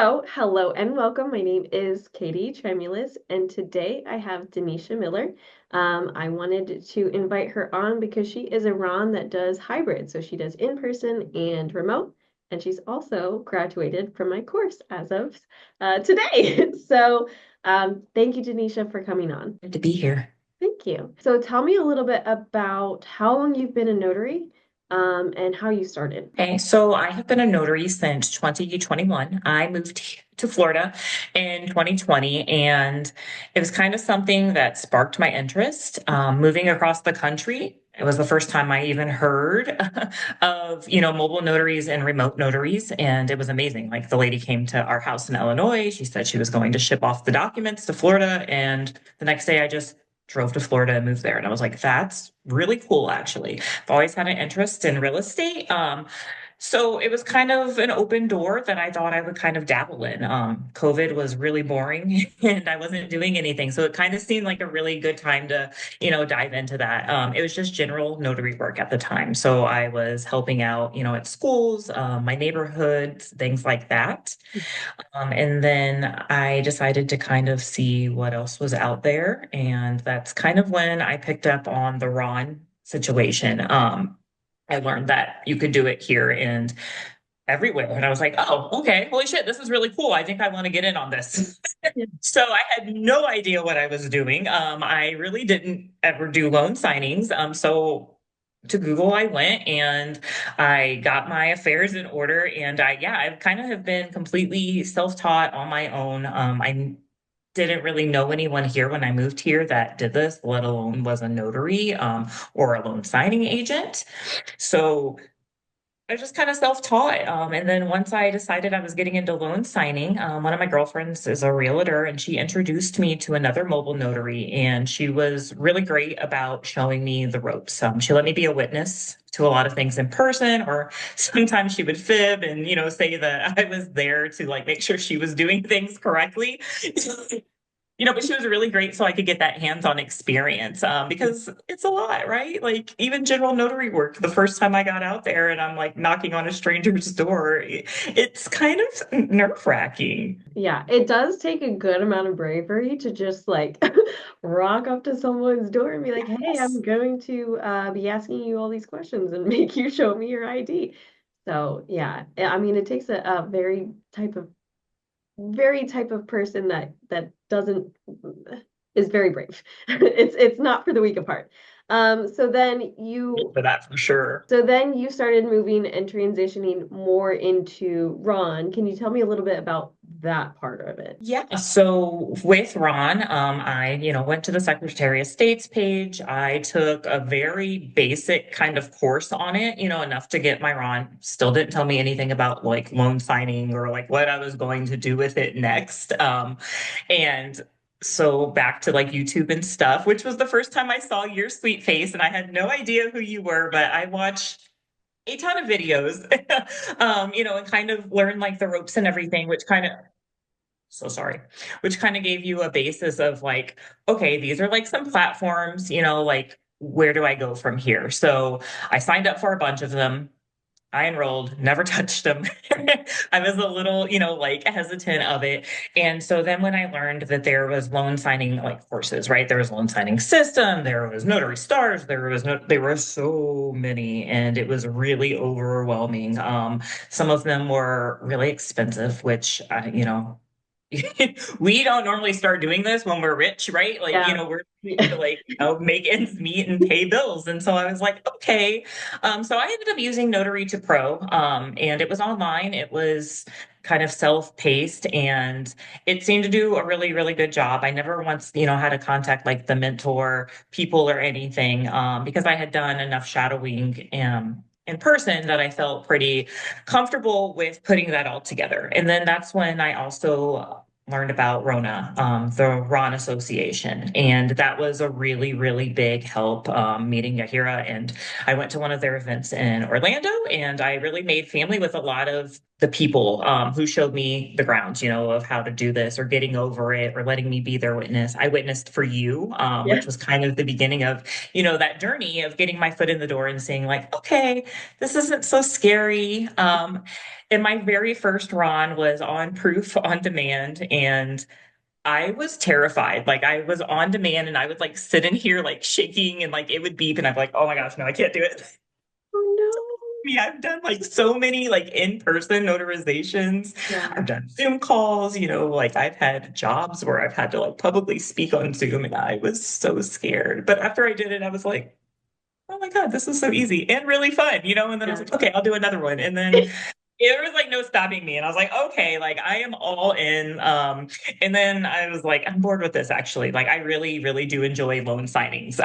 So, hello and welcome. My name is Katie Tremulous, and today I have Donisha Miller. I wanted to invite her on because she is a Ron that does hybrid. So she does in-person and remote, and she's also graduated from my course as of today. Thank you, Donisha, for coming on. Good to be here. Thank you. So tell me a little bit about how long you've been a notary, and how you started. Okay, so I have been a notary since 2021. I moved to Florida in 2020, and it was kind of something that sparked my interest. Moving across the country, it was the first time I even heard of, mobile notaries and remote notaries, and it was amazing. Like the lady came to our house in Illinois. She said she was going to ship off the documents to Florida, and the next day I just drove to Florida and moved there. And I was like, that's really cool, actually. I've always had an interest in real estate. So it was kind of an open door that I thought I would kind of dabble in. COVID was really boring and I wasn't doing anything. So it kind of seemed like a really good time to, dive into that. It was just general notary work at the time. So I was helping out, at schools, my neighborhoods, things like that. And then I decided to kind of see what else was out there. And that's kind of when I picked up on the Ron situation. I learned that you could do it here and everywhere. And I was like, oh, okay, holy shit, this is really cool. I think I want to get in on this. Yeah. So I had no idea what I was doing. I really didn't ever do loan signings. So to Google I went and I got my affairs in order. And I kind of have been completely self-taught on my own. I didn't really know anyone here when I moved here that did this, let alone was a notary, or a loan signing agent. So I was just kind of self-taught. And then once I decided I was getting into loan signing, one of my girlfriends is a realtor and she introduced me to another mobile notary. And she was really great about showing me the ropes. She let me be a witness to a lot of things in person, or sometimes she would fib and, say that I was there to like make sure she was doing things correctly. But she was really great so I could get that hands-on experience, because it's a lot, right? Like even general notary work, the first time I got out there and I'm like knocking on a stranger's door, it's kind of nerve-wracking. Yeah, it does take a good amount of bravery to just like rock up to someone's door and be like, "Hey, I'm Yes. going to be asking you all these questions and make you show me your ID." So yeah, I mean, it takes a very type of person that doesn't is very brave. It's not for the weak of heart. So then you For that for sure. so then you started moving and transitioning more into Ron. Can you tell me a little bit about that part of it? Yeah. So with Ron, I, went to the Secretary of State's page. I took a very basic kind of course on it, enough to get my Ron. Still didn't tell me anything about like loan signing or like what I was going to do with it next. And so back to like YouTube and stuff, which was the first time I saw your sweet face, and I had no idea who you were, but I watched a ton of videos, and kind of learned like the ropes and everything, which kind of so sorry, which kind of gave you a basis of like, okay, these are like some platforms, like where do I go from here? So I signed up for a bunch of them. I enrolled, never touched them. I was a little, like hesitant of it. And so then when I learned that there was loan signing like courses, right? There was loan signing system, there was notary stars, there were so many, and it was really overwhelming. Some of them were really expensive, which we don't normally start doing this when we're rich, right? Like, Yeah. we're trying to Yeah. like, make ends meet and pay bills. And so I was like, okay. So I ended up using Notary to Pro, and it was online. It was kind of self-paced and it seemed to do a really, really good job. I never once, had to contact like the mentor people or anything, because I had done enough shadowing, in person that I felt pretty comfortable with putting that all together. And then that's when I also learned about Rona, the Ron Association. And that was a really, really big help, meeting Yahira. And I went to one of their events in Orlando and I really made family with a lot of the people who showed me the grounds, of how to do this or getting over it or letting me be their witness. I witnessed for you, Yeah. which was kind of the beginning of, that journey of getting my foot in the door and saying like, okay, this isn't so scary. And my very first Ron was on proof on demand, and I was terrified. Like I was on demand and I would like sit in here like shaking and like it would beep and I'm like, oh my gosh, no, I can't do it. Oh Me, I've done like so many like in-person notarizations. no. Yeah. I've done Zoom calls, like I've had jobs where I've had to like publicly speak on Zoom and I was so scared. But after I did it, I was like, oh my God, this is so easy and really fun, And then I was Yeah. like, okay, I'll do another one. And then there was like no stopping me. And I was like, okay, like I am all in. And then I was like, I'm bored with this actually. Like I really, really do enjoy loan signings.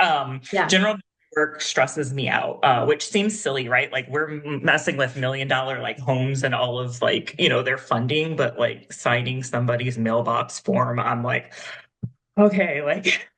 Yeah. General work stresses me out, which seems silly, right? Like we're messing with $1 million like homes and all of like, their funding, but like signing somebody's mailbox form, I'm like, okay, like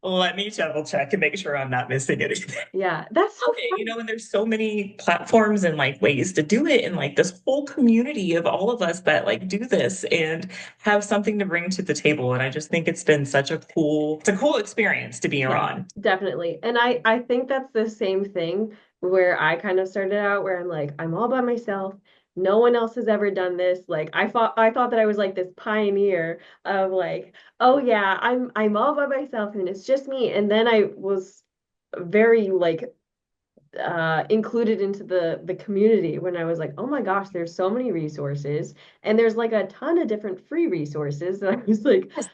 let me double check and make sure I'm not missing anything. Yeah. That's so Okay, fun. and there's so many platforms and like ways to do it, and like this whole community of all of us that like do this and have something to bring to the table. And I just think it's been it's a cool experience to be Yeah, around. definitely. And I think that's the same thing where I kind of started out where I'm like, I'm all by myself. No one else has ever done this. Like I thought that I was like this pioneer of like, oh yeah, I'm all by myself and it's just me. And then I was very like included into the community when I was like, oh my gosh, there's so many resources and there's like a ton of different free resources. And I was like, Yes.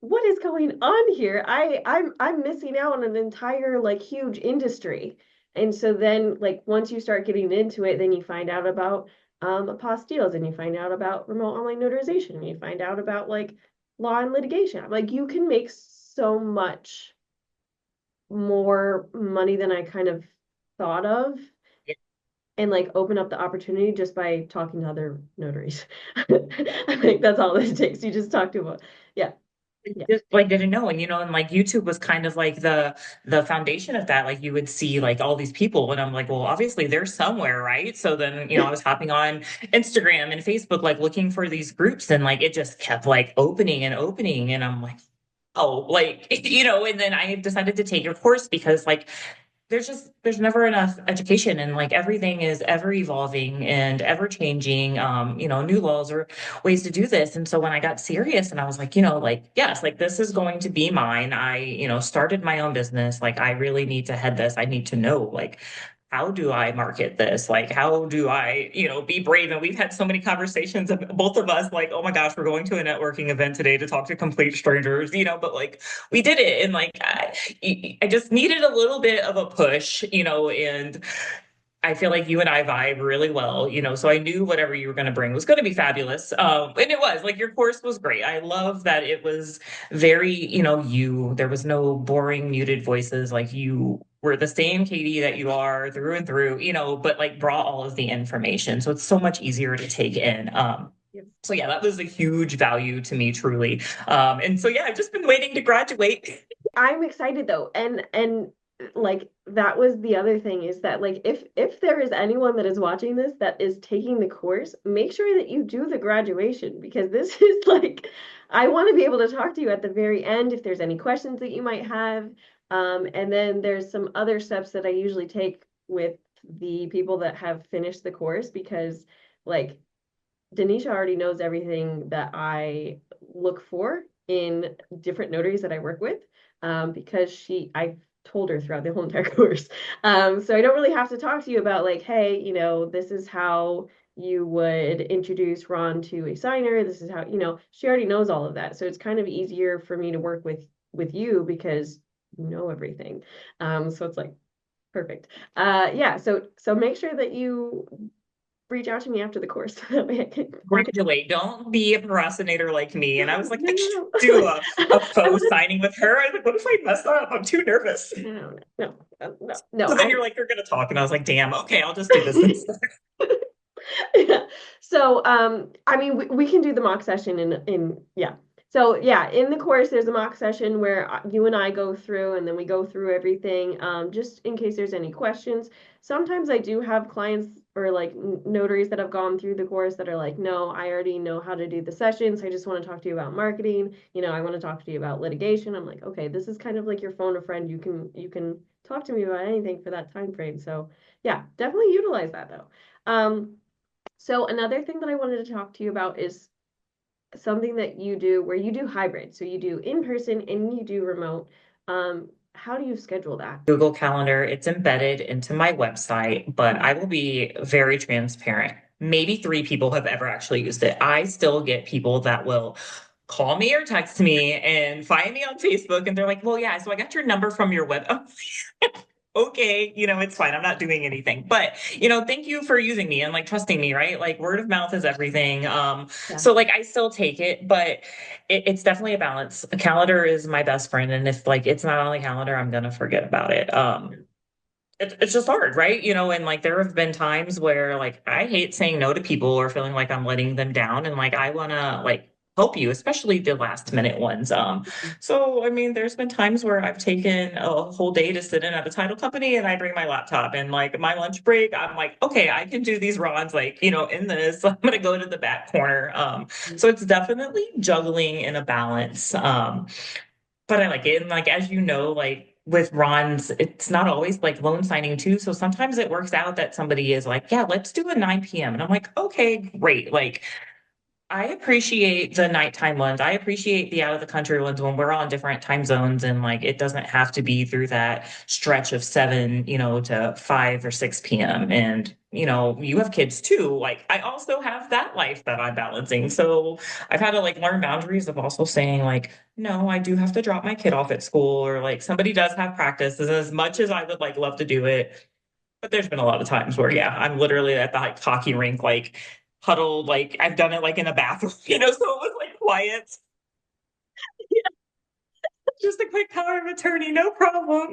what is going on here? I'm missing out on an entire like huge industry. And so then like once you start getting into it, then you find out about apostilles and you find out about remote online notarization and you find out about like law and litigation. Like you can make so much more money than I kind of thought of and like open up the opportunity just by talking to other notaries. I think that's all it takes. You just talk to them. Yeah. Yeah. Just like didn't know, and like YouTube was kind of like the foundation of that. Like you would see like all these people, and I'm like, well, obviously they're somewhere, right? So then I was hopping on Instagram and Facebook, like looking for these groups, and like it just kept like opening and opening, and I'm like, oh, like and then I decided to take a course because like there's never enough education, and like everything is ever evolving and ever changing, new laws or ways to do this. And so when I got serious and I was like, like yes, like this is going to be mine. I started my own business. Like I really need to head this. I need to know like how do I market this? Like, how do I, be brave? And we've had so many conversations of both of us, like, oh my gosh, we're going to a networking event today to talk to complete strangers, but like we did it. And like, I just needed a little bit of a push, and I feel like you and I vibe really well, so I knew whatever you were going to bring was going to be fabulous. And it was like your course was great. I love that it was very, there was no boring, muted voices. Like you were the same Katie that you are through and through, but like brought all of the information. So it's so much easier to take in. So yeah, that was a huge value to me, truly. And so yeah, I've just been waiting to graduate. I'm excited though. And like that was the other thing is that like if there is anyone that is watching this that is taking the course, make sure that you do the graduation because this is like I want to be able to talk to you at the very end if there's any questions that you might have. And then there's some other steps that I usually take with the people that have finished the course because like Donisha already knows everything that I look for in different notaries that I work with because I told her throughout the whole entire course. So I don't really have to talk to you about like, hey, this is how you would introduce Ron to a signer. This is how, she already knows all of that. So it's kind of easier for me to work with you because you know everything. So it's like perfect. Yeah, so make sure that you reach out to me after the course. That way I can Graduate. Don't be a procrastinator like me. And I was like, I can't no, do a no. faux signing with her. I was like, what if I mess up? I'm too nervous. No, no, no. So then you're like, you're gonna talk, and I was like, damn, okay, I'll just do this instead. Yeah. So, I mean, we can do the mock session in yeah. So yeah, in the course, there's a mock session where you and I go through, and then we go through everything, just in case there's any questions. Sometimes I do have clients or like notaries that have gone through the course that are like, no, I already know how to do the sessions. I just want to talk to you about marketing. I want to talk to you about litigation. I'm like, okay, this is kind of like your phone a friend. You can talk to me about anything for that time frame. So yeah, definitely utilize that though. So another thing that I wanted to talk to you about is something that you do where you do hybrid. So you do in person and you do remote. How do you schedule that? Google Calendar. It's embedded into my website, but I will be very transparent. Maybe three people have ever actually used it. I still get people that will call me or text me and find me on Facebook and they're like, well, yeah, so I got your number from your web. Okay, it's fine. I'm not doing anything. But, thank you for using me and like trusting me, right? Like word of mouth is everything. Yeah. So like I still take it, but it's definitely a balance. A calendar is my best friend. And if like it's not on the calendar, I'm gonna forget about it. It's just hard, right? And like there have been times where like I hate saying no to people or feeling like I'm letting them down. And like I wanna like help you, especially the last minute ones. So I mean, there's been times where I've taken a whole day to sit in at the title company and I bring my laptop and like my lunch break, I'm like, okay, I can do these runs like, in this. I'm gonna go to the back corner. So it's definitely juggling in a balance. But I like it. And like as you know, like with Ron's, it's not always like loan signing too. So sometimes it works out that somebody is like, yeah, let's do a 9 p.m. And I'm like, okay, great. Like I appreciate the nighttime ones. I appreciate the out of the country ones when we're on different time zones and like it doesn't have to be through that stretch of 7, to 5 or 6 p.m. And, you have kids too. Like I also have that life that I'm balancing. So I've had to like learn boundaries of also saying like, no, I do have to drop my kid off at school or like somebody does have practice as much as I would like love to do it. But there's been a lot of times where, yeah, I'm literally at the like, hockey rink, like huddled, like I've done it like in a bathroom, so it was like quiet. Just a quick power of attorney, no problem.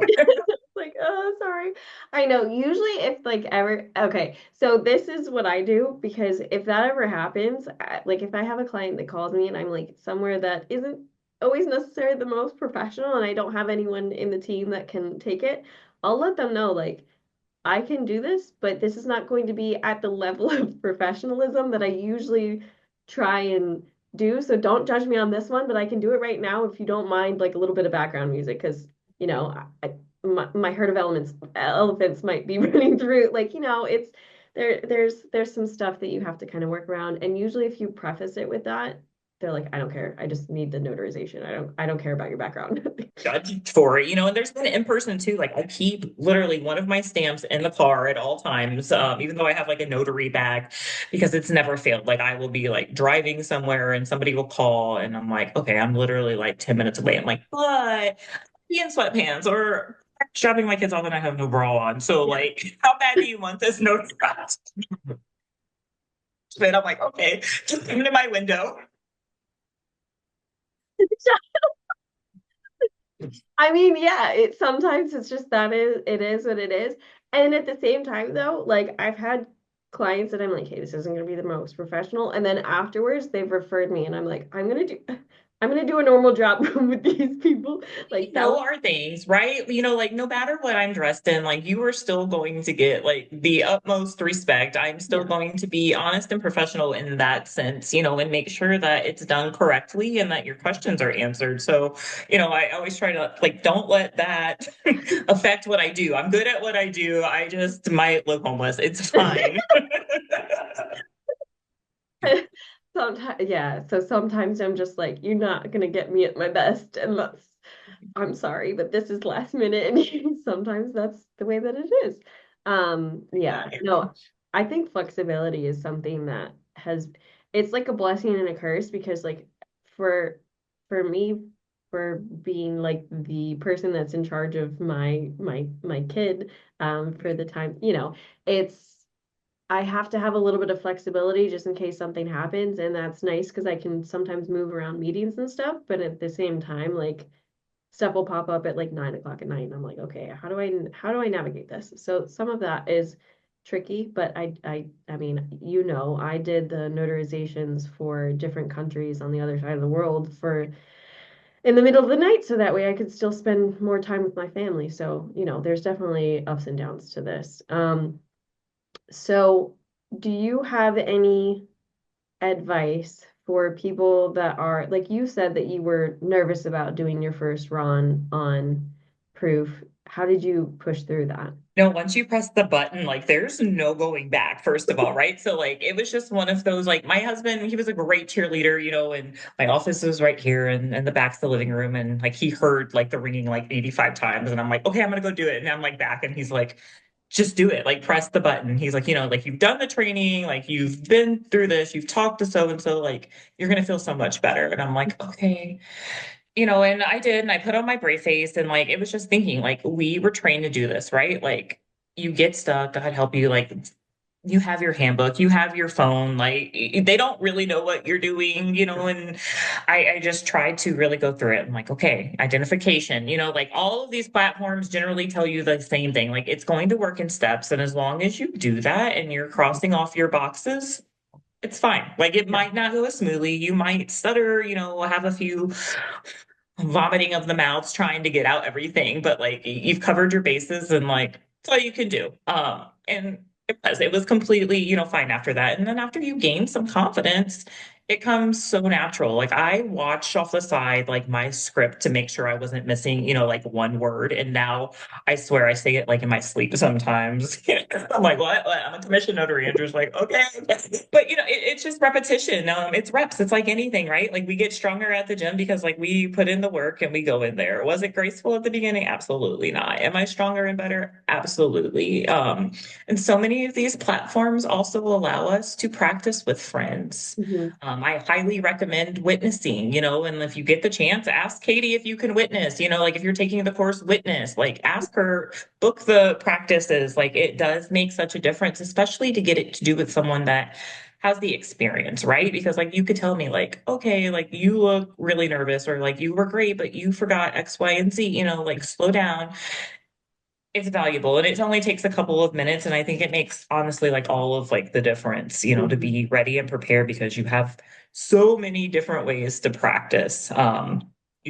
Like, oh, sorry. I know. Usually, if like ever, okay, so this is what I do because if that ever happens, like if I have a client that calls me and I'm like somewhere that isn't always necessarily the most professional and I don't have anyone in the team that can take it, I'll let them know, like, I can do this, but this is not going to be at the level of professionalism that I usually try and do. So don't judge me on this one, but I can do it right now if you don't mind like a little bit of background music because, my herd of elephants might be running through like, it's there's some stuff that you have to kind of work around. And usually if you preface it with that, they're like, I don't care. I just need the notarization. I don't care about your background. Judged for it, and there's been in person too. Like I keep literally one of my stamps in the car at all times, even though I have like a notary bag, because it's never failed. Like I will be like driving somewhere and somebody will call, and I'm like, okay, I'm literally like 10 minutes away. I'm like, but be in sweatpants or dropping my kids off and I have no bra on. So Yeah. like, how bad do you want this notarized? And I'm like, okay, just come to my window. I mean, yeah, it sometimes it's just that is it is what it is. And at the same time though, like I've had clients that I'm like, hey, this isn't gonna be the most professional. And then afterwards they've referred me and I'm like, I'm gonna do a normal job with these people. We Like that was know our things, right? Like no matter what I'm dressed in, like you are still going to get like the utmost respect. I'm still yeah, going to be honest and professional in that sense, and make sure that it's done correctly and that your questions are answered. So, I always try to like don't let that affect what I do. I'm good at what I do. I just might look homeless. It's fine. sometimes yeah. So sometimes I'm just like, you're not gonna get me at my best unless I'm sorry, but this is last minute, and sometimes that's the way that it is. Yeah, Yeah. no, I think flexibility is something that it's like a blessing and a curse because, like, for for me, for being like the person that's in charge of my kid, for the time, it's I have to have a little bit of flexibility just in case something happens, and that's nice because I can sometimes move around meetings and stuff, but at the same time, like stuff will pop up at like 9 o'clock at night and I'm like, okay, how do I navigate this? So some of that is tricky, but I mean, I did the notarizations for different countries on the other side of the world for in the middle of the night, so that way I could still spend more time with my family. So, there's definitely ups and downs to this. So do you have any advice for people that are like you said that you were nervous about doing your first run on proof? How did you push through that? No, once you press the button, like there's no going back, first of all, right? So like it was just one of those, like my husband, he was a great cheerleader, and my office is right here and the back's the living room. And like he heard like the ringing like 85 times. And I'm like, okay, I'm gonna go do it. And I'm like back and he's like, just do it, like press the button. He's like, like you've done the training, like you've been through this, you've talked to so and so, like you're gonna feel so much better. And I'm like, okay. And I did, and I put on my brave face, and like it was just thinking, like we were trained to do this, right? Like you get stuck, God help you, like you have your handbook, you have your phone, like they don't really know what you're doing, and I just tried to really go through it. I'm like, okay, identification, like all of these platforms generally tell you the same thing, like it's going to work in steps, and as long as you do that and you're crossing off your boxes, it's fine. Like it Yeah. might not go as smoothly. You might stutter, have a few vomiting of the mouths trying to get out everything, but like you've covered your bases and like that's all you can do. And it was completely, fine after that. And then after you gain some confidence, it comes so natural. Like I watched off the side like my script to make sure I wasn't missing, like one word. And now I swear I say it like in my sleep sometimes. I'm like, what? I'm a commission notary. Andrew's like, okay. But it's just repetition. It's reps. It's like anything, right? Like we get stronger at the gym because like we put in the work and we go in there. Was it graceful at the beginning? Absolutely not. Am I stronger and better? Absolutely. And so many of these platforms also allow us to practice with friends. Mhm. I highly recommend witnessing, and if you get the chance, ask Katie if you can witness, like if you're taking the course witness, like ask her, book the practices. Like it does make such a difference, especially to get it to do with someone that has the experience, right? Because like you could tell me like, okay, like you look really nervous or like you were great, but you forgot X, Y, and Z, like slow down. It's valuable and it only takes a couple of minutes. And I think it makes honestly like all of like the difference, to Mhm. be ready and prepared because you have so many different ways to practice. You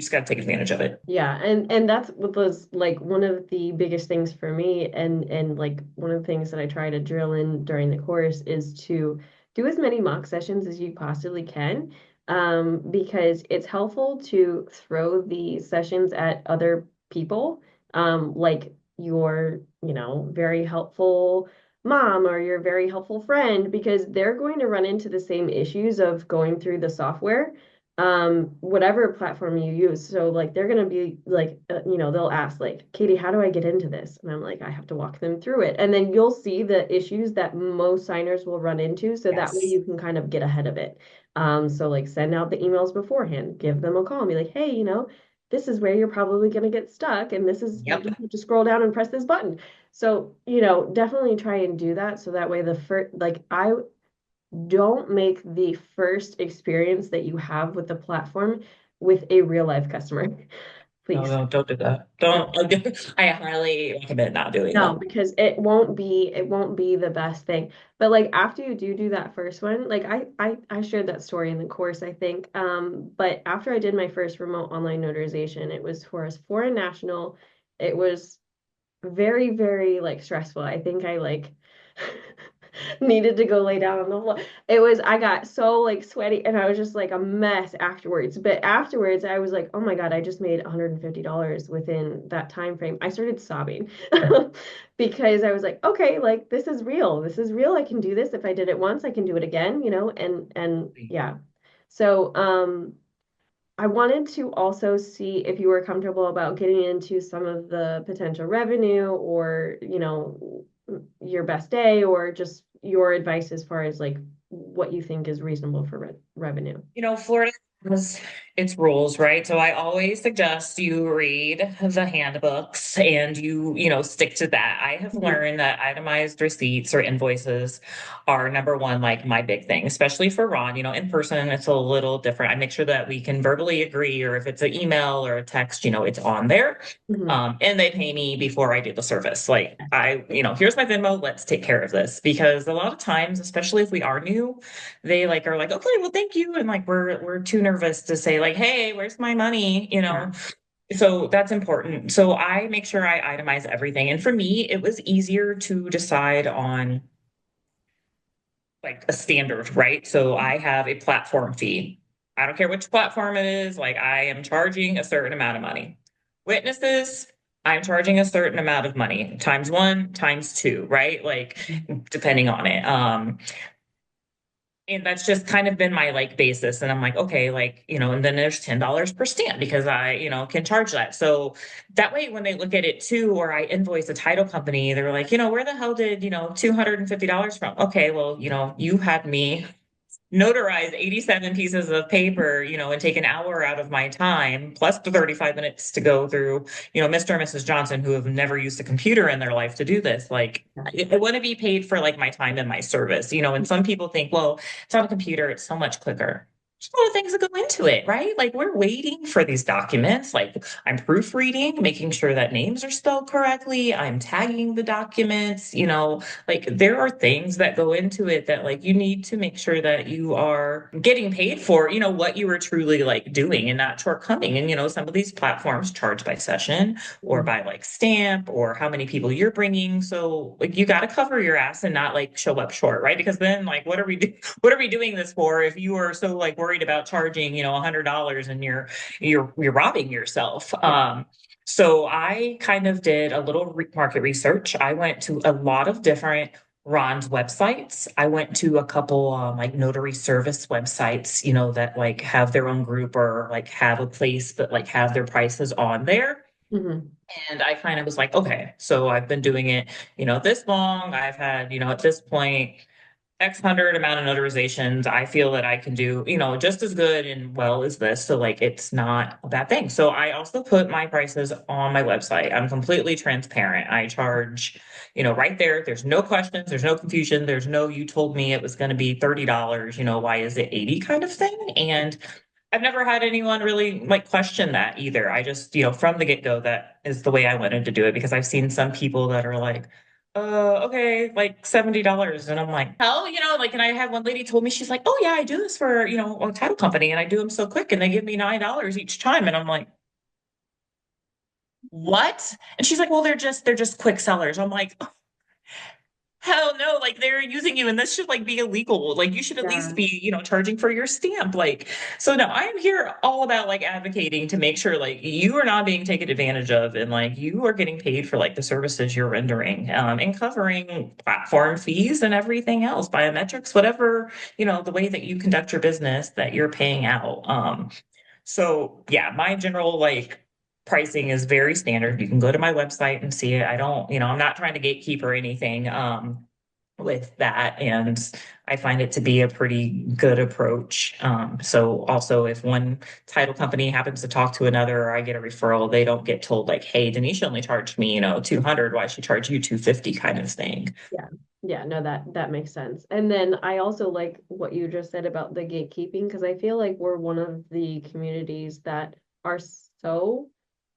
just got to take advantage of it. Yeah, and that's what was like one of the biggest things for me, and like one of the things that I try to drill in during the course is to do as many mock sessions as you possibly can, because it's helpful to throw the sessions at other people, like your, very helpful mom or your very helpful friend, because they're going to run into the same issues of going through the software whatever platform you use. So like they're gonna be like they'll ask like, Katie, how do I get into this? And I'm like, I have to walk them through it. And then you'll see the issues that most signers will run into, so that way Yes. you can kind of get ahead of it. So like send out the emails beforehand, give them a call and be like, hey, this is where you're probably gonna get stuck, and this is you Yep. just have to scroll down and press this button. So, definitely try and do that so that way the first like I don't make the first experience that you have with the platform with a real life customer, No, please. no, don't do that. No, Don't. I highly recommend not doing no, that. because it won't be the best thing. But like after you do that first one, like I shared that story in the course, I think. But after I did my first remote online notarization, it was for a foreign national. It was very, very like stressful. I think I like needed to go lay down on the floor. I got so like sweaty and I was just like a mess afterwards. But afterwards I was like, oh my God, I just made $150 within that time frame. I started sobbing because I was like, okay, like this is real. This is real. I can do this. If I did it once, I can do it again, and yeah. So I wanted to also see if you were comfortable about getting into some of the potential revenue or, your best day or just your advice as far as like what you think is reasonable for revenue. Florida has It's rules, right? So I always suggest you read the handbooks and you stick to that. I have Mhm. learned that itemized receipts or invoices are number one, like my big thing, especially for Ron. In person, it's a little different. I make sure that we can verbally agree, or if it's an email or a text, it's on there. Mhm. And they pay me before I do the service. Like here's my Venmo, let's take care of this. Because a lot of times, especially if we are new, they like are like, okay, well, thank you. And like we're too nervous to say, like, hey, where's my money? Yeah. So that's important. So I make sure I itemize everything. And for me, it was easier to decide on like a standard, right? So I have a platform fee. I don't care which platform it is, like I am charging a certain amount of money. Witnesses, I'm charging a certain amount of money, times one, times two, right? Like depending on it. And that's just kind of been my like basis. And I'm like, okay, like, and then there's $10 per stamp because I can charge that. So that way, when they look at it too, or I invoice a title company, they're like, where the hell did, $250 from? Okay, well, you had me notarize 87 pieces of paper, and take an hour out of my time, plus the 35 minutes to go through, Mr. and Mrs. Johnson, who have never used a computer in their life to do this. Like, I want to be paid for like my time and my service, and some people think, well, it's on a computer, it's so much quicker. There's a lot of things that go into it, right? Like we're waiting for these documents. Like I'm proofreading, making sure that names are spelled correctly. I'm tagging the documents, like there are things that go into it that like you need to make sure that you are getting paid for, what you are truly like doing and not shortcoming. And some of these platforms charge by session or Mhm. by like stamp or how many people you're bringing. So like you got to cover your ass and not like show up short, right? Because then like what are we doing this for if you are so like worried about charging, $100 and you're robbing yourself. Yeah. So I kind of did a little market research. I went to a lot of different Ron's websites. I went to a couple like notary service websites, that like have their own group or like have a place that like have their prices on there. Mhm. And I kind of was like, okay, so I've been doing it, this long. I've had, at this point, X hundred amount of notarizations. I feel that I can do, just as good and well as this. So like it's not a bad thing. So I also put my prices on my website. I'm completely transparent. I charge, right there. There's no questions, there's no confusion, there's no you told me it was going to be $30, why is it 80 kind of thing. And I've never had anyone really like question that either. I just, from the get-go, that is the way I wanted to do it because I've seen some people that are like, okay, like $70. And I'm like, hell, like, and I had one lady told me, she's like, oh yeah, I do this for, a title company and I do them so quick and they give me $9 each time. And I'm like, what? And she's like, well, they're just quick sellers. I'm like, hell no, like they're using you and this should like be illegal. Like you should at least Yeah. be, charging for your stamp. Like, so no, I'm here all about like advocating to make sure like you are not being taken advantage of and like you are getting paid for like the services you're rendering, and covering platform fees and everything else, biometrics, whatever, the way that you conduct your business that you're paying out. So yeah, my general like pricing is very standard. You can go to my website and see it. I don't, I'm not trying to gatekeep or anything with that. And I find it to be a pretty good approach. So also if one title company happens to talk to another or I get a referral, they don't get told like, hey, Denisha only charged me, 200, why she charge you 250 kind of thing. Yeah. Yeah, no, that makes sense. And then I also like what you just said about the gatekeeping because I feel like we're one of the communities that are so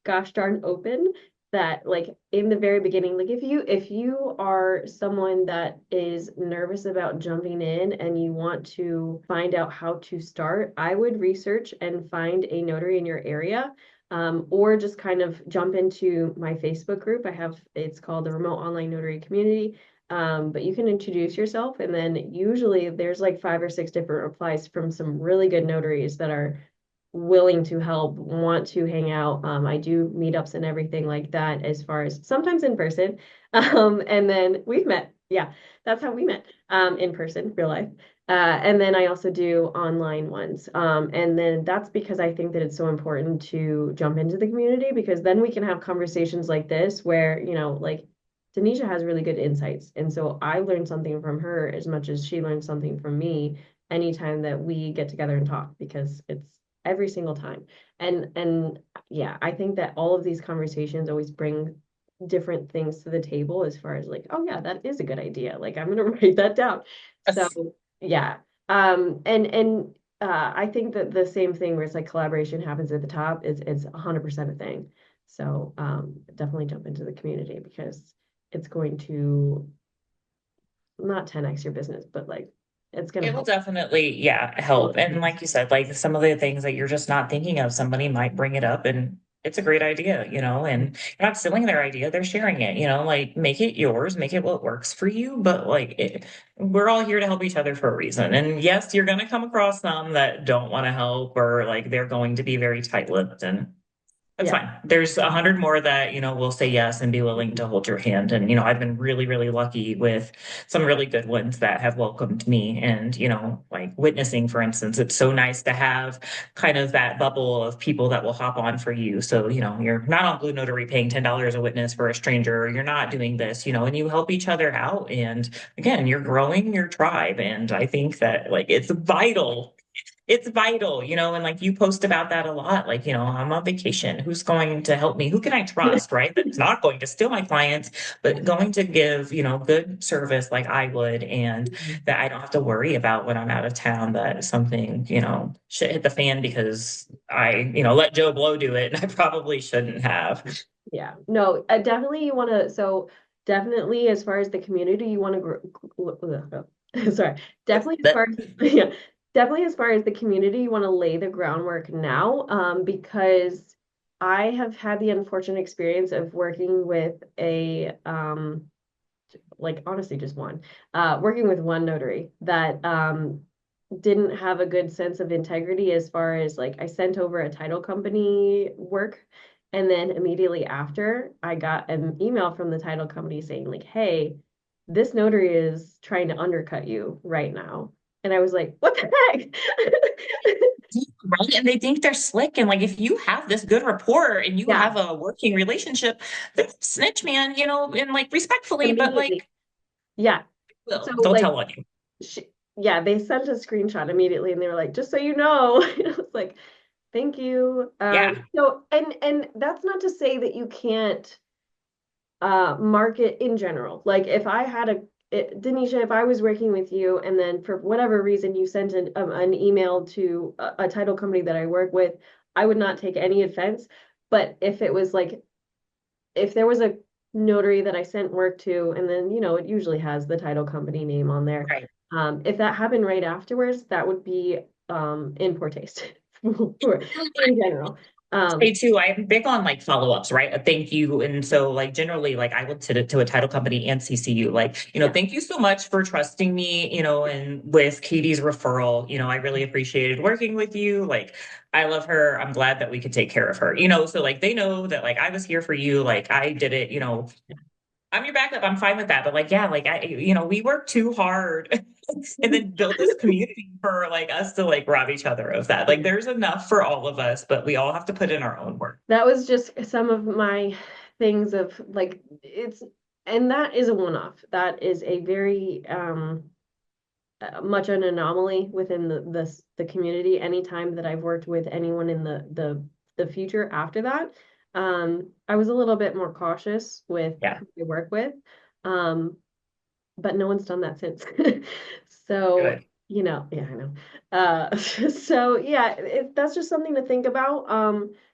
gosh darn open that like in the very beginning, like if you are someone that is nervous about jumping in and you want to find out how to start, I would research and find a notary in your area. Or just kind of jump into my Facebook group. It's called the Remote Online Notary Community. But you can introduce yourself, and then usually there's like 5 or 6 different replies from some really good notaries that are willing to help, want to hang out. I do meetups and everything like that, as far as sometimes in person. And then we've met. Yeah, that's how we met, in person, real life. And then I also do online ones. And then that's because I think that it's so important to jump into the community because then we can have conversations like this where, like Denisha has really good insights. And so I learned something from her as much as she learned something from me anytime that we get together and talk because every single time. And yeah, I think that all of these conversations always bring different things to the table as far as like, oh yeah, that is a good idea. Like I'm gonna write that down. So yeah. I think that the same thing where it's like collaboration happens at the top is 100% a thing. So definitely jump into the community because it's going to not 10x your business, but like it's going to It will help. definitely, yeah, help. And like you said, like some of the things that you're just not thinking of, somebody might bring it up and it's a great idea, and you're not stealing their idea, they're sharing it, like make it yours, make it what works for you. But like we're all here to help each other for a reason. And yes, you're going to come across some that don't want to help or like they're going to be very tight-lipped and that's Yeah. fine. There's 100 more that, will say yes and be willing to hold your hand. And, I've been really, really lucky with some really good ones that have welcomed me. And, like witnessing, for instance, it's so nice to have kind of that bubble of people that will hop on for you. So, you're not on Blue Notary paying $10 a witness for a stranger. You're not doing this, and you help each other out. And again, you're growing your tribe. And I think that like it's vital, and like you post about that a lot. Like, I'm on vacation. Who's going to help me? Who can I trust, right? That's not going to steal my clients, but going to give, good service like I would, and that I don't have to worry about when I'm out of town that something, should hit the fan because I, let Joe Blow do it. And I probably shouldn't have. Yeah. No, definitely you want to, so definitely as far as the community, you want to grow, sorry, definitely as That far as, yeah, definitely as far as the community, you want to lay the groundwork now, because I have had the unfortunate experience of working with like honestly just one, working with one notary that, didn't have a good sense of integrity as far as like I sent over a title company work and then immediately after I got an email from the title company saying like, hey, this notary is trying to undercut you right now. And I was like, what the heck? right. And they think they're slick. And like, if you have this good rapport and you Yeah, have a working relationship, they're snitch, man, and like respectfully, but immediately. like, Yeah. So they'll like tell on you. she, yeah, they sent a screenshot immediately and they were like, just so you know. I was like, thank you. Yeah. So and that's not to say that you can't market in general. Like if I had Denisha, if I was working with you and then for whatever reason you sent an email to a title company that I work with, I would not take any offense. But if it was like, if there was a notary that I sent work to, and then, it usually has the title company name on there. Right. If that happened right afterwards, that would be in poor taste for in general. Say Um, too, I'm big on like follow-ups, right? A thank you. And so like generally, like I would send it to a title company and CCU, like, yeah. thank you so much for trusting me, and with Katie's referral, I really appreciated working with you. Like I love her. I'm glad that we could take care of her, so like they know that like I was here for you, like I did it, I'm your backup. I'm fine with that. But like, yeah, like we work too hard and then build this community for like us to like rob each other of that. Like there's enough for all of us, but we all have to put in our own work. That was just some of my things of like it's and that is a one-off. That is a very much an anomaly within the community. Anytime that I've worked with anyone in the future after that, I was a little bit more cautious with Yeah, who I work with. Um, but no one's done that since. So, good. yeah, I know. So yeah, that's just something to think about.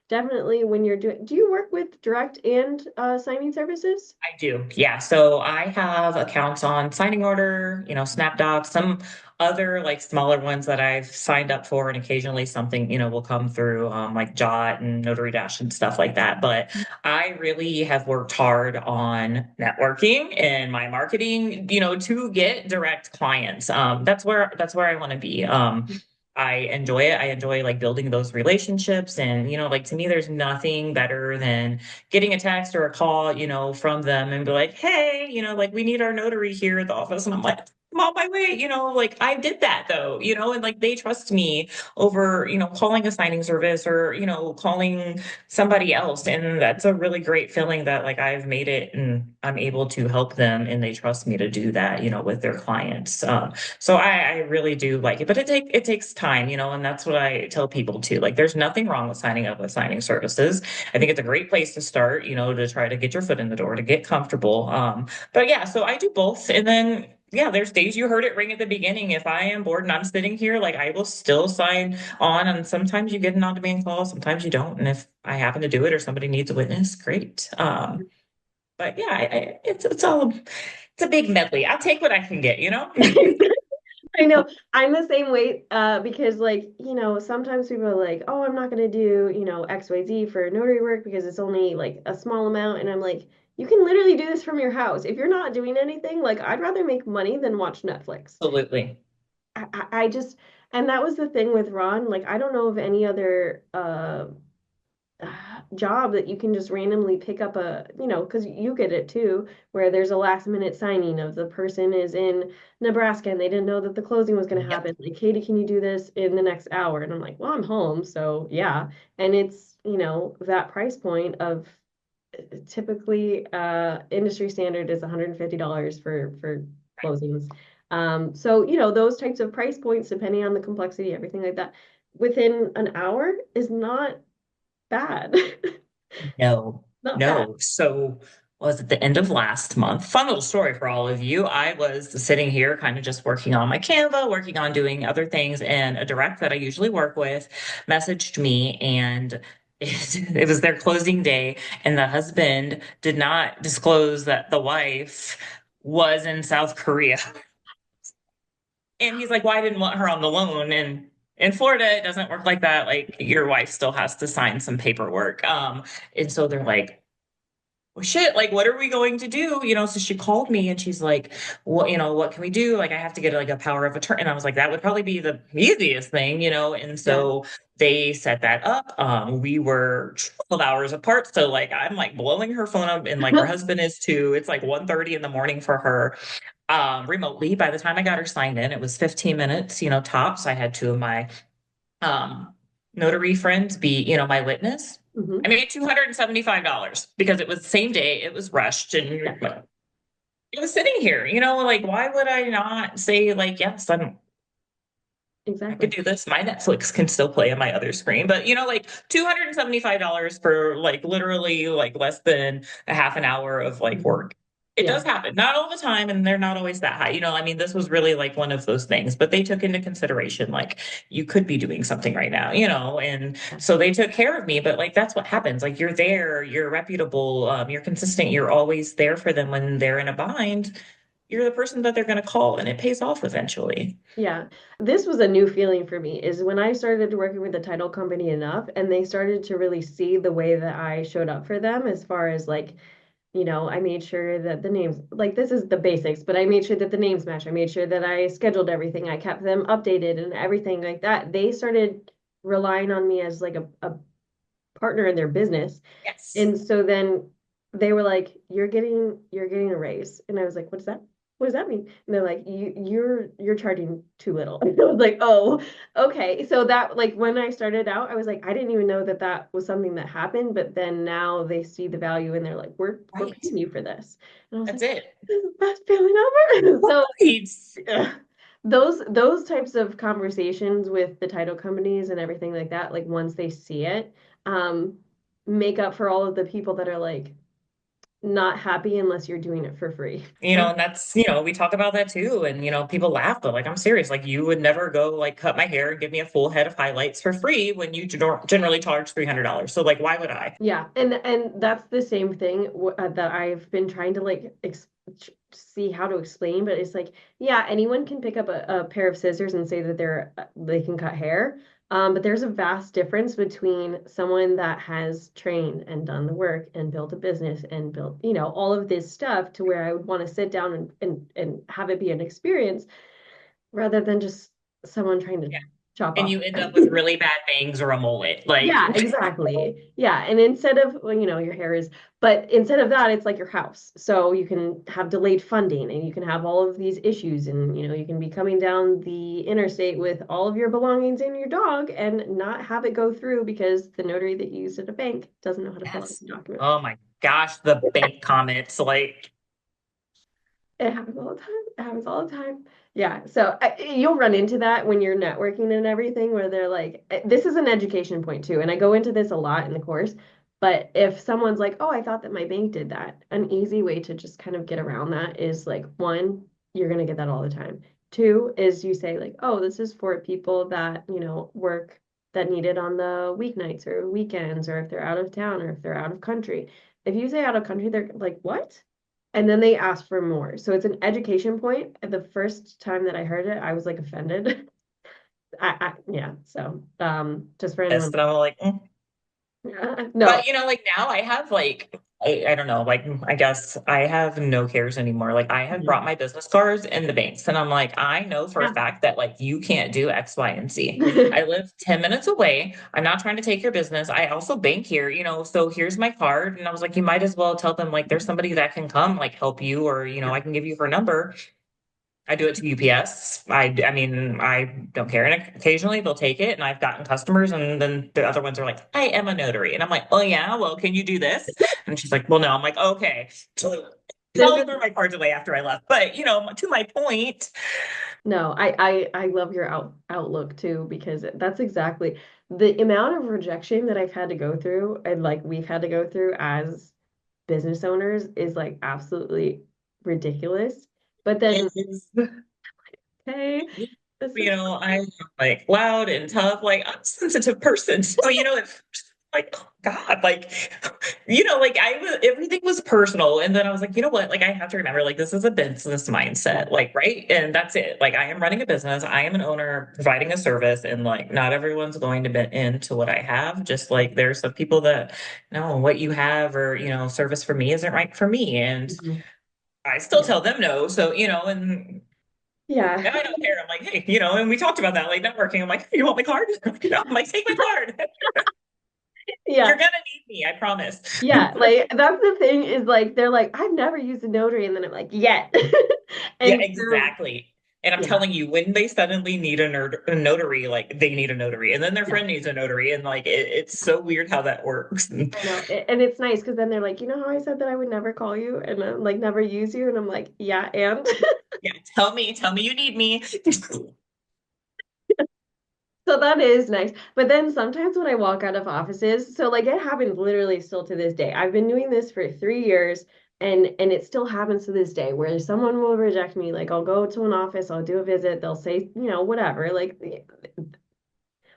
Definitely when you're do you work with direct and signing services? I do. Yeah. So I have accounts on Signing Order, SnapDocs, some other like smaller ones that I've signed up for, and occasionally something, will come through like Jot and Notary Dash and stuff like that. But I really have worked hard on networking and my marketing, to get direct clients. That's where I want to be. I enjoy it. I enjoy like building those relationships. And, like to me, there's nothing better than getting a text or a call, from them and be like, hey, like we need our notary here at the office. And I'm like, I'm on my way, like I did that though, and like they trust me over, calling a signing service or, calling somebody else. And that's a really great feeling that like I've made it and I'm able to help them and they trust me to do that, with their clients. So I really do like it, but it takes time, and that's what I tell people too. Like there's nothing wrong with signing up with signing services. I think it's a great place to start, to try to get your foot in the door, to get comfortable. But yeah, so I do both. And then, yeah, there's days you heard it ring at the beginning. If I am bored and I'm sitting here, like I will still sign on. And sometimes you get an on-demand call, sometimes you don't. And if I happen to do it or somebody needs a witness, great. But yeah, it's a big medley. I'll take what I can get. I know I'm the same way because like, sometimes people are like, oh, I'm not going to do, XYZ for notary work because it's only like a small amount. And I'm like, you can literally do this from your house. If you're not doing anything, like I'd rather make money than watch Netflix. Absolutely. I just, and that was the thing with Ron. Like, I don't know of any other job that you can just randomly pick up because you get it too, where there's a last minute signing of the person is in Nebraska and they didn't know that the closing was going to Yep. happen. Like, Katie, can you do this in the next hour? And I'm like, well, I'm home. So yeah. And it's, that price point of typically industry standard is $150 for closings. So, those types of price points, depending on the complexity, everything like that, within an hour is not bad. No, Not bad. no. So was at the end of last month. Fun little story for all of you. I was sitting here kind of just working on my Canva, working on doing other things, and a direct that I usually work with messaged me and it was their closing day, and the husband did not disclose that the wife was in South Korea. And he's like, "Well, I didn't want her on the loan." And in Florida, it doesn't work like that. Like your wife still has to sign some paperwork. And so they're like, well, shit, like, what are we going to do? So she called me and she's like, what can we do? Like, I have to get like a power of attorney. And I was like, that would probably be the easiest thing. And Yeah. so they set that up. We were 12 hours apart. So like, I'm like blowing her phone up and like her husband is too. It's like 1:30 in the morning for her, remotely. By the time I got her signed in, it was 15 minutes, tops. I had two of my um, notary friends be, my witness. I Hmm. made $275 because it was the same day, it was rushed, and Yeah, it was sitting here, like why would I not say like, yes, I could exactly. do this. My Netflix can still play on my other screen, but like $275 for like literally like less than a half an hour of like Mhm. work. It does Yeah. happen. Not all the time, and they're not always that high. I mean, this was really like one of those things, but they took into consideration like you could be doing something right now, and Yeah. so they took care of me. But like that's what happens. Like you're there, you're reputable, you're consistent, you're always there for them when they're in a bind. You're the person that they're going to call, and it pays off eventually. Yeah. This was a new feeling for me is when I started working with the title company enough and they started to really see the way that I showed up for them as far as like, I made sure that the names, like this is the basics, but I made sure that the names match. I made sure that I scheduled everything. I kept them updated and everything like that. They started relying on me as like a partner in their business. Yes. And so then they were like, you're getting a raise. And I was like, what's that? What does that mean? And they're like, you're charging too little. And I was like, oh, okay. So that like when I started out, I was like, I didn't even know that that was something that happened. But then now they see the value and they're like, we're Right. paying you for this. And I was That's like, it. this is the best feeling ever. So Right. ugh, those types of conversations with the title companies and everything like that, like once they see it, um, make up for all of the people that are like not happy unless you're doing it for free. And that's, we talk about that too. And, people laugh, but like, I'm serious. Like, you would never go like cut my hair and give me a full head of highlights for free when you generally charge $300. So, like, why would I? Yeah, and that's the same thing that I've been trying to like see how to explain, but it's like, yeah, anyone can pick up a pair of scissors and say that they can cut hair. But there's a vast difference between someone that has trained and done the work and built a business and built, all of this stuff to where I would want to sit down and have it be an experience rather than just someone trying to Yeah. chop And off. you end up with really bad bangs or a mullet. Like, Yeah, exactly. Yeah. And instead of, well, your hair is, but instead of that, it's like your house. So you can have delayed funding and you can have all of these issues and, you can be coming down the interstate with all of your belongings and your dog and not have it go through because the notary that you used at a bank doesn't know how to fill out yes. the documents. Oh my gosh, the bank comments. Like, It happens all the time. It happens all the time. Yeah. So you'll run into that when you're networking and everything, where they're like, this is an education point too. And I go into this a lot in the course. But if someone's like, oh, I thought that my bank did that, an easy way to just kind of get around that is like, one, you're going to get that all the time. Two is you say, like, oh, this is for people that, work that need it on the weeknights or weekends, or if they're out of town or if they're out of country. If you say out of country, they're like, what? And then they ask for more. So it's an education point. The first time that I heard it, I was like offended. Yeah. So just for this. anyone. And I'm like, mm. No. But like now I have like I don't know, like I guess I have no cares anymore. Like I have brought Mhm. my business cards in the banks and I'm like, I know for a Yeah. fact that like you can't do X, Y, and Z. I live 10 minutes away. I'm not trying to take your business. I also bank here, so here's my card. And I was like, you might as well tell them like there's somebody that can come like help you or Yeah. I can give you her number. I do it to UPS. I mean, I don't care. And occasionally they'll take it. And I've gotten customers, and then the other ones are like, I am a notary. And I'm like, oh, yeah, well, can you do this? And she's like, well, no. I'm like, okay. So They're I'll good. throw my cards away after I left. But, to my point, No, I love your outlook too, because that's exactly the amount of rejection that I've had to go through and like we've had to go through as business owners is like absolutely ridiculous. But then, it is. hey, this is I'm like loud and tough, like I'm a sensitive person. So, it's like, oh God, like, like everything was personal. And then I was like, you know what? Like, I have to remember, like, this is a business yeah. mindset, like, right? And that's it. Like, I am running a business, I am an owner providing a service, and like, not everyone's going to be into what I have. Just like, there's some people that, no, what you have or, service for me isn't right for me. And Mhm. I still Yeah. tell them no. So, and Yeah. now I don't care. I'm like, hey, and we talked about that, like networking. I'm like, you want my card? I'm like, take my card. You're Yeah. gonna need me, I promise. Yeah. Like that's the thing is like they're like, I've never used a notary, and then I'm like, yet. Yeah, And so exactly. And I'm yeah, telling you, when they suddenly need a notary, like they need a notary, and then their yeah. friend needs a notary, and like it's so weird how that works. I know. And it's nice because then they're like, you know how I said that I would never call you and like never use you? And I'm like, yeah, and Yeah, tell me you need me. so that is nice. But then sometimes when I walk out of offices, so like it happens literally still to this day. I've been doing this for 3 years and it still happens to this day where someone will reject me. Like I'll go to an office, I'll do a visit, they'll say, whatever, like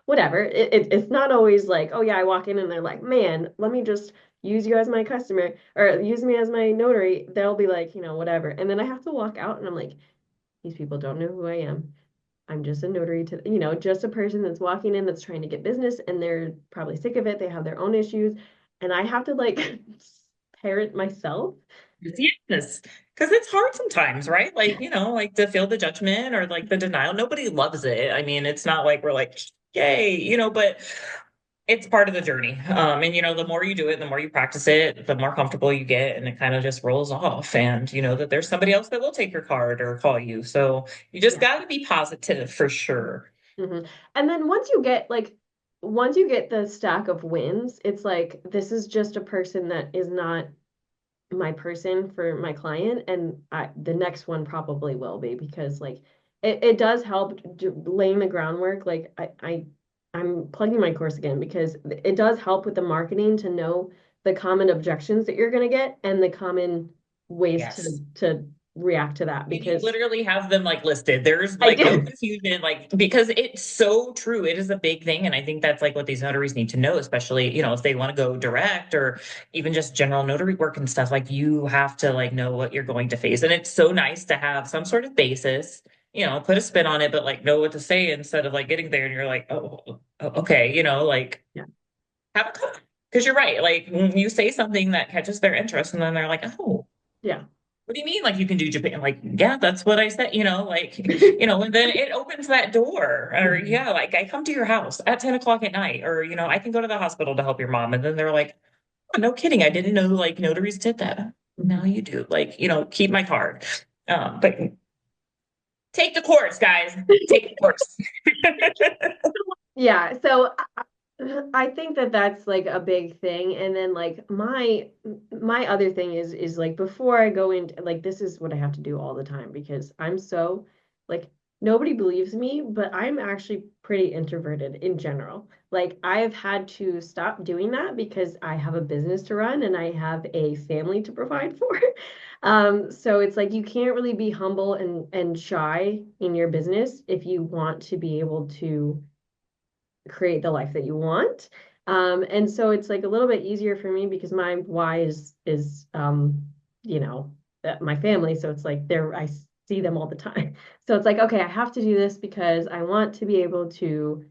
whatever. It's not always like, oh yeah, I walk in and they're like, man, let me just use you as my customer or use me as my notary. They'll be like, whatever. And then I have to walk out and I'm like, these people don't know who I am. I'm just a notary to, just a person that's walking in that's trying to get business and they're probably sick of it. They have their own issues. And I have to like parent myself. Yes, because it's hard sometimes, right? Like, like to feel the judgment or like the denial. Nobody loves it. I mean, it's not like we're like, yay, but it's part of the journey. And the more you do it, the more you practice it, the more comfortable you get, and it kind of just rolls off. And you know that there's somebody else that will take your card or call you. So you just Yeah. got to be positive for sure. Hmm. And then once you get the stack of wins, it's like this is just a person that is not my person for my client, and the next one probably will be because like it does help laying the groundwork. Like I'm plugging my course again because it does help with the marketing to know the common objections that you're going to get and the common ways Yes. to react to that And you because literally have them like listed. There's I like no do. confusion, like because it's so true. It is a big thing. And I think that's like what these notaries need to know, especially, if they want to go direct or even just general notary work and stuff, like you have to like know what you're going to face. And it's so nice to have some sort of basis, put a spin on it, but like know what to say instead of like getting there and you're like, okay, like Yeah. have a because you're right. Like you say something that catches their interest and then they're like, oh, Yeah. what do you mean? Like you can do Japan? Like, yeah, that's what I said, like, and then it opens that door. Or Mhm. yeah, like I come to your house at 10 o'clock at night, or I can go to the hospital to help your mom. And then they're like, oh, no kidding. I didn't know like notaries did that. Now Mhm. you do. Like, keep my card. But take the course, guys. Take the course. Yeah, so I think that that's like a big thing. And then like my other thing is like before I go into like this is what I have to do all the time because I'm so like nobody believes me, but I'm actually pretty introverted in general. Like I have had to stop doing that because I have a business to run and I have a family to provide for. So it's like you can't really be humble and shy in your business if you want to be able to create the life that you want. And so it's like a little bit easier for me because my why is you know, my family. So it's like there I see them all the time. So it's like, okay, I have to do this because I want to be able to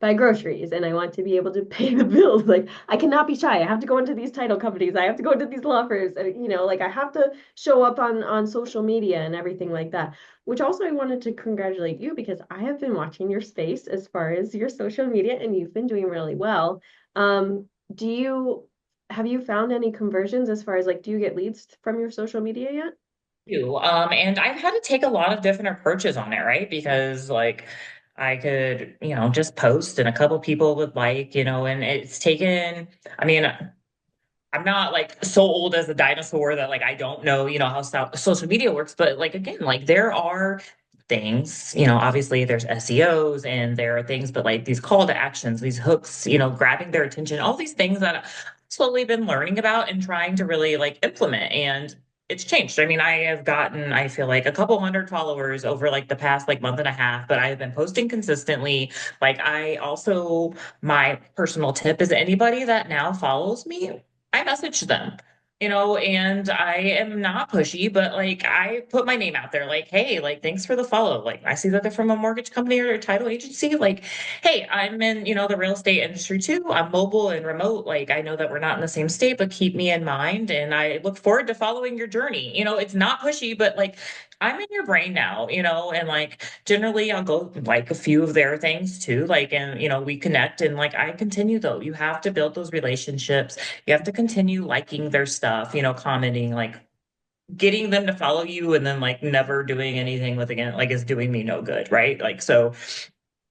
buy groceries and I want to be able to pay the bills. Like I cannot be shy. I have to go into these title companies. I have to go into these law firms. And, like I have to show up on social media and everything like that. Which also I wanted to congratulate you because I have been watching your space as far as your social media and you've been doing really well. Do you have you found any conversions as far as like do you get leads from your social media yet? You. And I've had to take a lot of different approaches on it, right? Because like I could, just post and a couple people would like, and it's taken, I mean, I'm not like so old as a dinosaur that like I don't know, how social media works, but like again, like there are things, obviously there's SEOs and there are things, but like these call to actions, these hooks, grabbing their attention, all these things that I've slowly been learning about and trying to really like implement. And it's changed. I mean, I have gotten, I feel like a couple hundred followers over like the past like month and a half, but I have been posting consistently. Like I also, my personal tip is anybody that now follows me, I message them, and I am not pushy, but like I put my name out there, like, hey, like, thanks for the follow. Like, I see that they're from a mortgage company or a title agency. Like, hey, I'm in, the real estate industry too. I'm mobile and remote. Like, I know that we're not in the same state, but keep me in mind. And I look forward to following your journey. It's not pushy, but like, I'm in your brain now, and like generally I'll go like a few of their things too. Like, and we connect and like I continue though. You have to build those relationships, you have to continue liking their stuff, commenting, like getting them to follow you and then like never doing anything with again, like is doing me no good, right? Like, so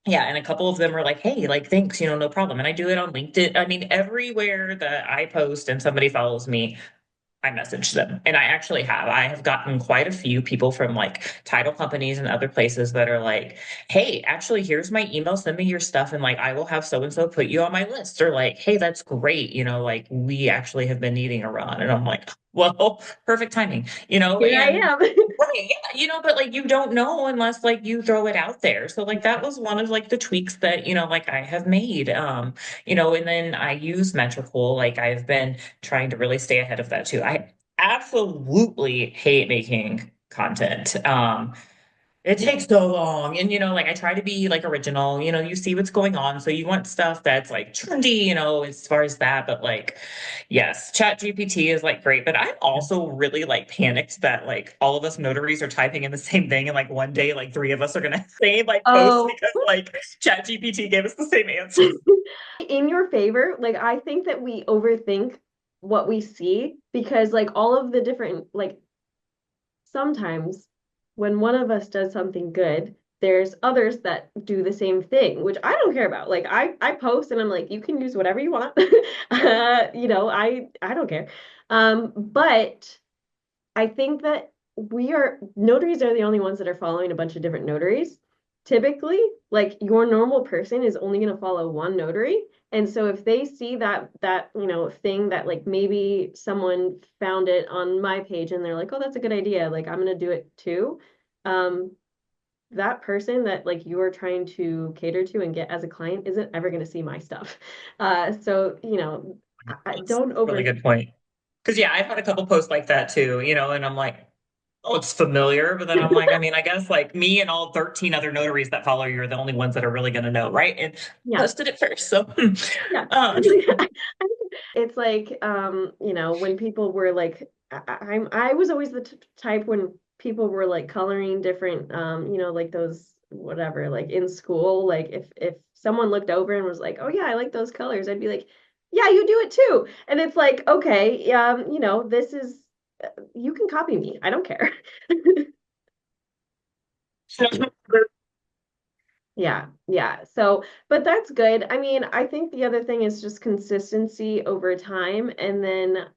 yeah. And a couple of them are like, hey, like, thanks, no problem. And I do it on LinkedIn. I mean, everywhere that I post and somebody follows me, I message them. And I have gotten quite a few people from like title companies and other places that are like, hey, actually, here's my email, send me your stuff. And like, I will have so and so put you on my list. Or like, hey, that's great. Like, we actually have been needing a run. And I'm like, well, perfect timing, Here I and am. right, yeah, but like you don't know unless like you throw it out there. So like that was one of like the tweaks that, like I have made. And then I use Metricool. Like I've been trying to really stay ahead of that too. I absolutely hate making content. It takes so long. And, like I try to be like original, you see what's going on. So you want stuff that's like trendy, as far as that. But like, yes, Chat GPT is like great. But I'm also really like panicked that like all of us notaries are typing in the same thing. And like one day, like three of us are going to same like post Oh, because like Chat GPT gave us the same answer. in your favor, like I think that we overthink what we see because like all of the different like sometimes when one of us does something good, there's others that do the same thing, which I don't care about. Like I post and I'm like, you can use whatever you want. I don't care. But I think that notaries are the only ones that are following a bunch of different notaries. Typically, like your normal person is only going to follow one notary. And so if they see that thing that like maybe someone found it on my page and they're like, "Oh, that's a good idea. Like I'm going to do it too." Um, that person that like you are trying to cater to and get as a client isn't ever going to see my stuff. So, I That's don't a really over good point. Because yeah, I've had a couple posts like that too, and I'm like, oh, it's familiar. But then I'm like, I mean, I guess like me and all 13 other notaries that follow you are the only ones that are really going to know, right? And yeah. posted it first. So, Yeah. um, It's like, when people were like, I was always the type when people were like coloring different, like those whatever, like in school, like if someone looked over and was like, oh yeah, I like those colors, I'd be like, yeah, you do it too. And it's like, okay, this is, you can copy me. I don't care. Yeah, yeah. So, but that's good. I mean, I think the other thing is just consistency over time. And then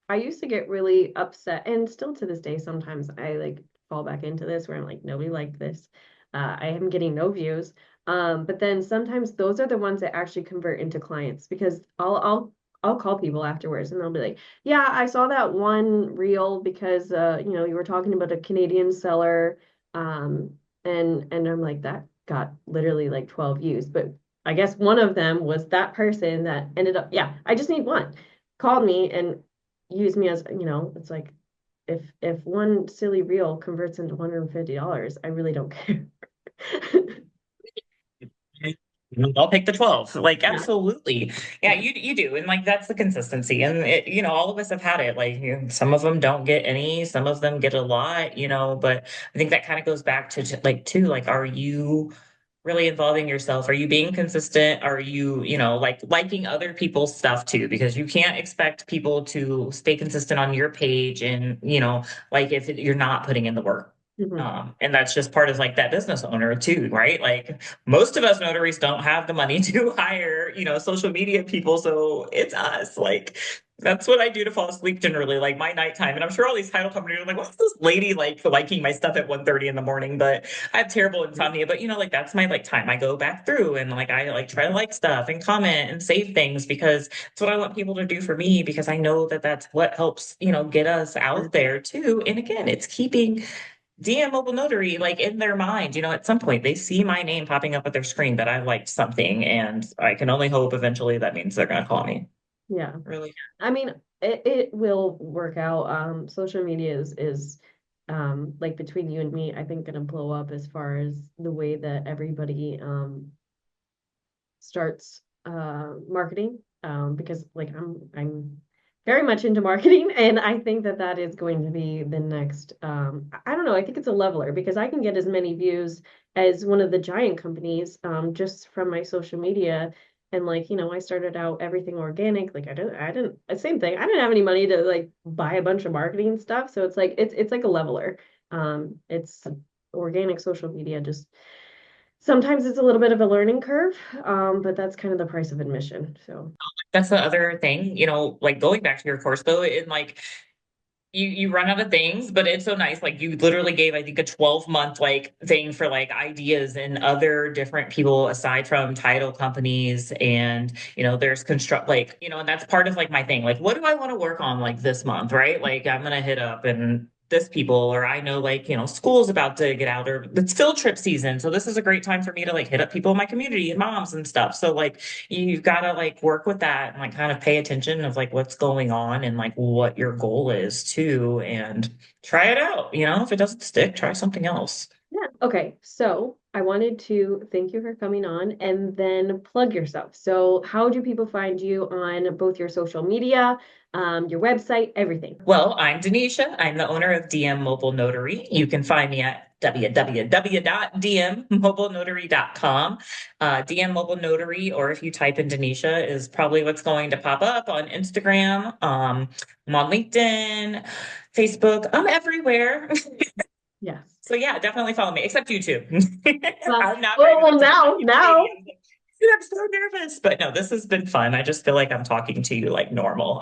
I used to get really upset, and still to this day, sometimes I like fall back into this where I'm like, nobody liked this. I am getting no views. But then sometimes those are the ones that actually convert into clients because I'll call people afterwards and they'll be like, yeah, I saw that one reel because you were talking about a Canadian seller. Um, and I'm like, that got literally like 12 views. But I guess one of them was that person that ended up, yeah, I just need one, called me and use me as, it's like if one silly reel converts into $150, I really don't care. I'll take the 12. Like, Yeah, absolutely. Yeah, yeah. you do. And like, that's the consistency. And all of us have had it. Like, some of them don't get any, some of them get a lot, but I think that kind of goes back to like, too, like, are you really involving yourself? Are you being consistent? Are you, like liking other people's stuff too? Because you can't expect people to stay consistent on your page and, like if you're not putting in the work. Hmm. And that's just part of like that business owner too, right? Like most of us notaries don't have the money to hire, social media people. So it's us. Like that's what I do to fall asleep generally, like my nighttime. And I'm sure all these title companies are like, what's this lady like liking my stuff at 1:30 in the morning? But I have terrible insomnia. But like that's my like time. I go back through and like I like try to like stuff and comment and save things because it's what I want people to do for me because I know that that's what helps, get us out there too. And again, it's keeping DM Mobile Notary like in their mind, at some point they see my name popping up at their screen that I liked something, and I can only hope eventually that means they're gonna call me. Yeah. Really. I mean, it will work out. Social media is like between you and me, I think gonna blow up as far as the way that everybody starts marketing because like I'm very much into marketing and I think that that is going to be the next I don't know, I think it's a leveler because I can get as many views as one of the giant companies just from my social media. And like, I started out everything organic. Like I didn't same thing. I didn't have any money to like buy a bunch of marketing stuff. So it's like it's like a leveler. It's organic social media just sometimes it's a little bit of a learning curve, but that's kind of the price of admission. So, That's the other thing, like going back to your course though, and like you run out of things, but it's so nice. Like you literally gave, I think, a 12-month like thing for like ideas and other different people aside from title companies. And, there's construct like, and that's part of like my thing. Like, what do I want to work on like this month, right? Like I'm gonna hit up and this people, or I know like, school's about to get out or it's field trip season. So this is a great time for me to like hit up people in my community and moms and stuff. So like you've got to like work with that and like kind of pay attention of like what's going on and like what your goal is too and try it out. If it doesn't stick, try something else. yeah. Okay. So, I wanted to thank you for coming on and then plug yourself. So, how do people find you on both your social media, your website, everything? Well, I'm Donisha. I'm the owner of DM Mobile Notary. You can find me at www.dmmobilenotary.com. DM Mobile Notary, or if you type in Donisha, is probably what's going to pop up on Instagram. I'm on LinkedIn, Facebook. I'm everywhere. Yes. So yeah, definitely follow me, except YouTube. Well, I'm not very well, good well, at TikTok. now, You know, Katie, now. I'm so nervous. But no, this has been fun. I just feel like I'm talking to you like normal.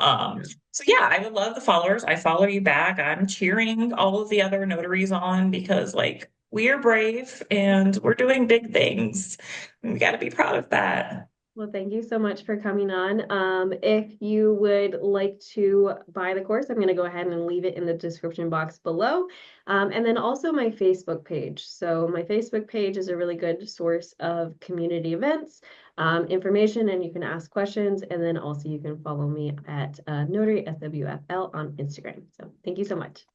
So yeah, I would love the followers. I follow you back. I'm cheering all of the other notaries on because like we are brave and we're doing big things. We got to be proud of that. Well, thank you so much for coming on. If you would like to buy the course, I'm going to go ahead and leave it in the description box below. And then also my Facebook page. So my Facebook page is a really good source of community events, information, and you can ask questions. And then also you can follow me at Notary SWFL on Instagram. So thank you so much.